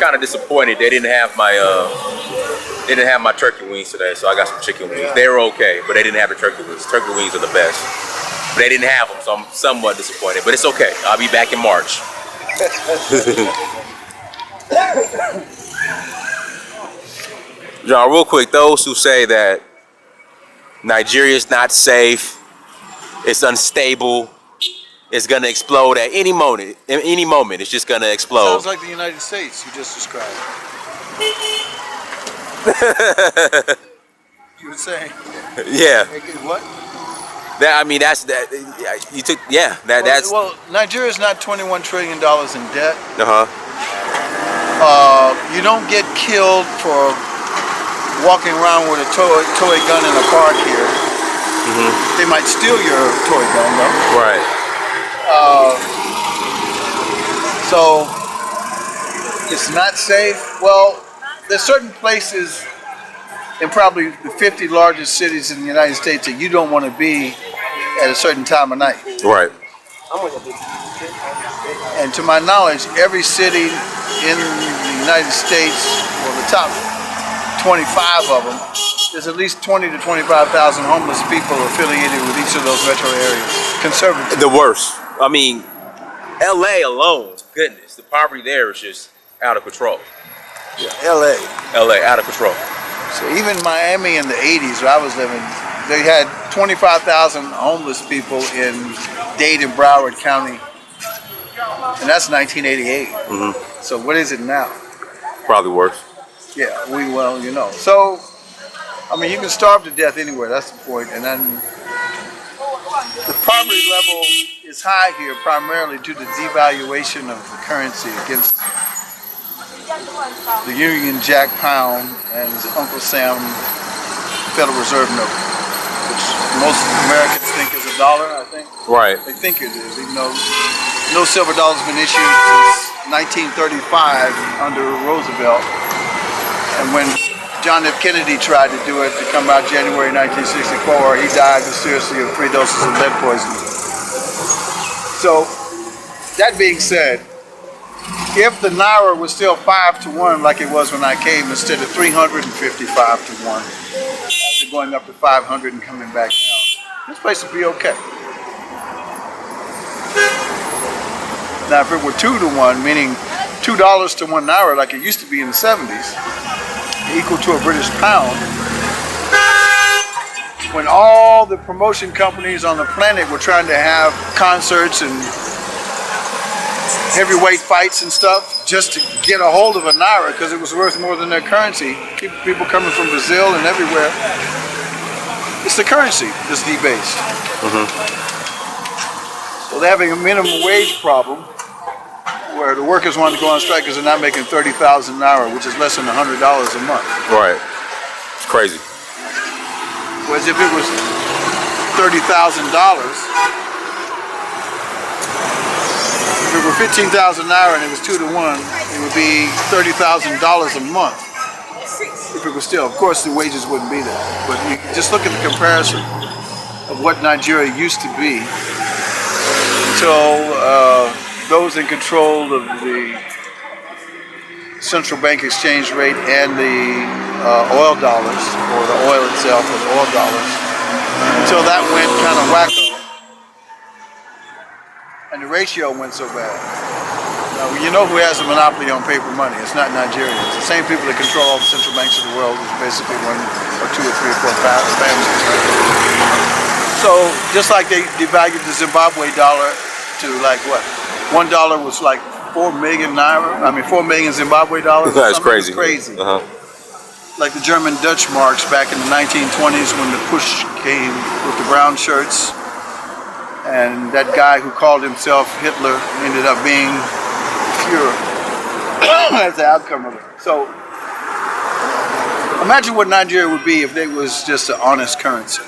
kind of disappointed they didn't have my turkey wings today, so I got some chicken wings. They were okay, but they didn't have the turkey wings. Turkey wings are the best. But they didn't have them, so I'm somewhat disappointed. But it's okay. I'll be back in March. John, real quick, those who say that Nigeria is not safe, it's unstable, it's gonna explode at any moment. It's just gonna explode. Sounds like the United States you just described. You were saying? Yeah. What? That's that. You took. Yeah. That's. Well, Nigeria is not $21 trillion in debt. You don't get killed for walking around with a toy gun in a park here. They might steal your toy gun, though. Right. So it's not safe. Well, there's certain places in probably the 50 largest cities in the United States that you don't want to be at a certain time of night. Right. And to my knowledge, every city in the United States, or the top 25 of them, there's at least 20 to 25,000 homeless people affiliated with each of those metro areas. Conservative. The worst. I mean, LA alone, goodness, the poverty there is just out of control. Yeah, LA, out of control. So even Miami in the 80s where I was living, they had 25,000 homeless people in Dade and Broward County. And that's 1988. So what is it now? Probably worse. Yeah, So, I mean, you can starve to death anywhere, that's the point. And then the poverty level is high here primarily due to the devaluation of the currency against the Union Jack pound and Uncle Sam Federal Reserve note, which most Americans think is $1, I think. Right. They think it is, even though no silver dollar's been issued since 1935 under Roosevelt. And when John F. Kennedy tried to do it to come out January 1964, he died mysteriously of 3 doses of lead poisoning. So, that being said, if the Naira was still 5 to 1 like it was when I came, instead of 355 to 1, after going up to 500 and coming back down, this place would be okay. Now, if it were 2 to 1, meaning $2 to 1 Naira like it used to be in the 70s, equal to a British pound, when all the promotion companies on the planet were trying to have concerts and heavyweight fights and stuff just to get a hold of a Naira because it was worth more than their currency, people coming from Brazil and everywhere, it's the currency that's debased. So they're having a minimum wage problem where the workers want to go on strike because they're not making 30,000 Naira, which is less than $100 a month. Right. It's crazy. Whereas if it was $30,000, if it were 15,000 Naira and it was 2 to 1, it would be $30,000 a month. If it was still, of course, the wages wouldn't be there. But you just look at the comparison of what Nigeria used to be until those in control of the central bank exchange rate and the oil dollars, or the oil itself, or the oil dollars, until that went kind of wacko. And the ratio went so bad. Now, you know who has a monopoly on paper money? It's not Nigeria. It's the same people that control all the central banks of the world. It's basically 1 or 2 or 3 or 4 families. So, just like they devalued the Zimbabwe dollar to like what? $1 was like 4 million Naira. I mean, 4 million Zimbabwe dollars. That's crazy. It's crazy. Like the German Dutch marks back in the 1920s when the push came with the brown shirts. And that guy who called himself Hitler ended up being Führer as the outcome of it. So, imagine what Nigeria would be if it was just an honest currency.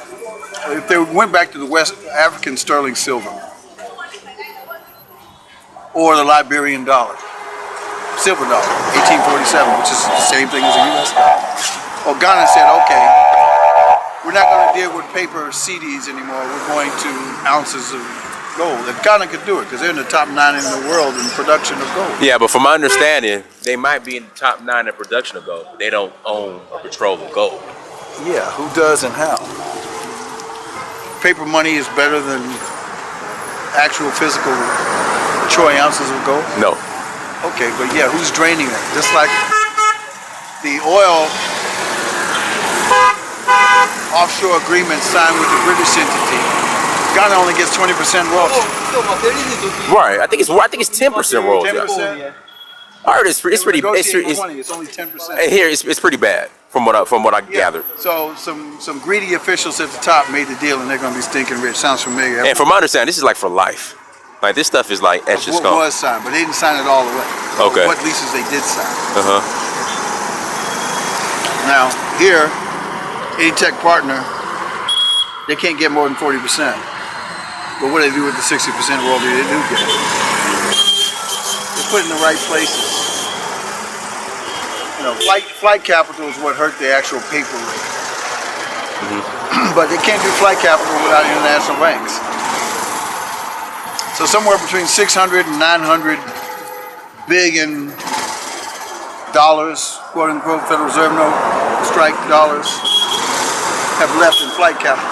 If they went back to the West African sterling silver. Or the Liberian dollar, silver dollar, 1847, which is the same thing as the US dollar. Well, Ghana said, okay, we're not going to deal with paper CDs anymore. We're going to ounces of gold. And Ghana could do it because they're in the top 9 in the world in production of gold. Yeah, but from my understanding, they might be in the top 9 in production of gold. But they don't own or control the gold. Yeah, who does and how? Paper money is better than actual physical troy ounces of gold? No. Okay, but yeah, who's draining it? Just like the oil offshore agreement signed with the British entity, Ghana only gets 20% royalty. Right. I think it's 10% royalty. 10%. I heard it's pretty. It's only 10%. Here it's pretty bad from what I gathered. So some greedy officials at the top made the deal, and they're going to be stinking rich. Sounds familiar. And from my understanding, this is like for life. Like this stuff is like etched in What stone. was signed, but they didn't sign it all the way. Okay. What leases they did sign. Uh-huh. Now here, any tech partner, they can't get more than 40%. But what do they do with the 60% royalty they do get? They're put in the right places. You know, flight capital is what hurt the actual paper rate. But they can't do flight capital without international banks. So somewhere between 600 and 900 billion dollars, quote unquote, Federal Reserve note, strike dollars, have left in flight capital.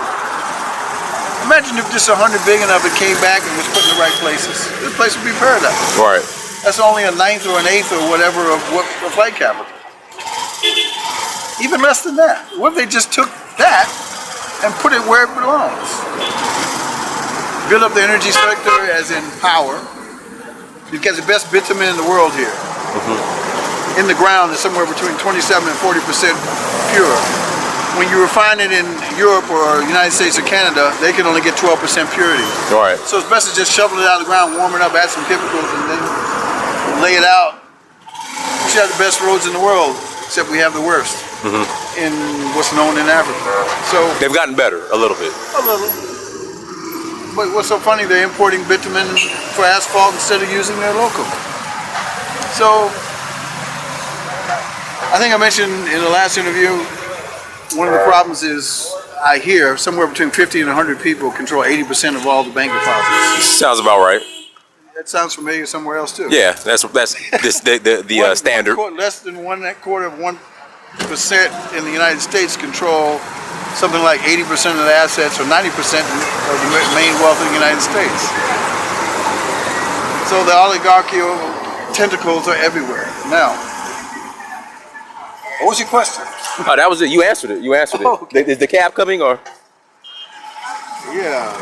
Imagine if just 100 billion of it came back and was put in the right places. This place would be paradise. Right. That's only a ninth or an eighth or whatever of what the flight capital. Even less than that. What if they just took that and put it where it belongs? Build up the energy sector as in power. You've got the best bitumen in the world here. In the ground is somewhere between 27 and 40% pure. When you refine it in Europe or United States or Canada, they can only get 12% purity. Right. So it's best to just shovel it out of the ground, warm it up, add some chemicals, and then lay it out. We should have the best roads in the world, except we have the worst in what's known in Africa. So They've gotten better a little bit. a little. But what's so funny, they're importing bitumen for asphalt instead of using their local. So I think I mentioned in the last interview, one of the problems is I hear somewhere between 50 and 100 people control 80% of all the bank deposits. Sounds about right. That sounds familiar somewhere else too. Yeah, that's the standard. Less than 1/4 of 1% in the United States control something like 80% of the assets or 90% of the main wealth of the United States. So the oligarchical tentacles are everywhere. Now, what was your question? Oh, that was it. You answered it. Oh, okay. Is the cab coming or? Yeah.